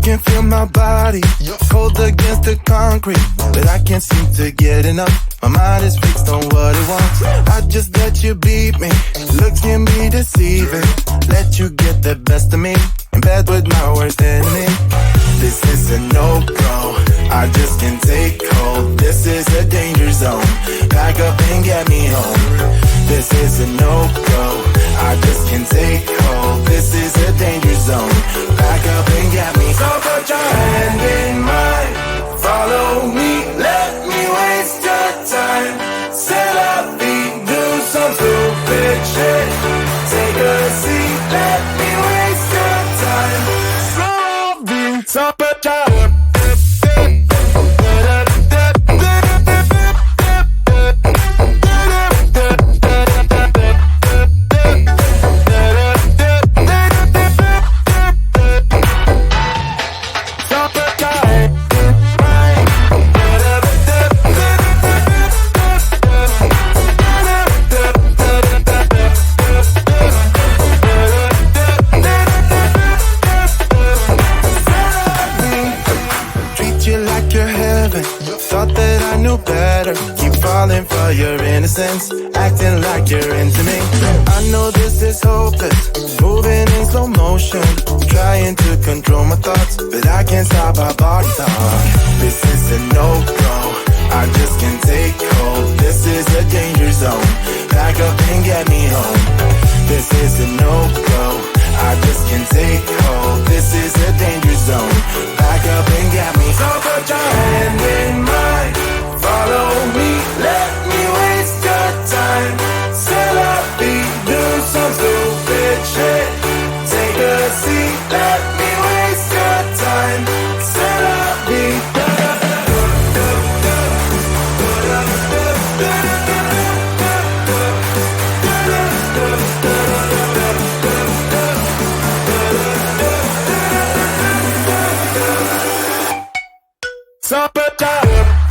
can feel my body cold against the concrete, but I can't seem to get enough. My mind is fixed on what it wants. I just let you beat me. Looks can be deceiving. Let you get the best of me. In bed with my worst enemy. This is a no-go. I just can't take hold. This is a danger zone. Pack up and get me home. This is a no-go. I just can't take hold. This is a danger zone. Pack up and get me. So put your hand in mine. Follow me. Let me waste your time. Set up feet. Do some stupid shit. Take a seat. Let me waste your time. Slow beats. So put your acting like you're into me. I know this is hopeless. Moving in slow motion, trying to control my thoughts, but I can't stop our body talk. This is a no-go. I just can't take hold. This is a danger zone. Pack up and get me home. This is a no-go. I just can't take hold. This is a danger zone. Pack up and get me. So put your hand in mine. Follow me. Let me waste your time. Set up beat. Do some stupid shit. Take a seat. Let me waste your time. Set up beat. Supper time.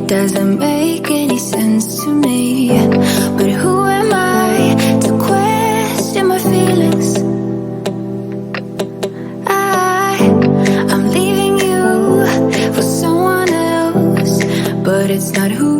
doesn't make any sense to me. But who am I to question my feelings? I'm leaving you for someone else, but it's not who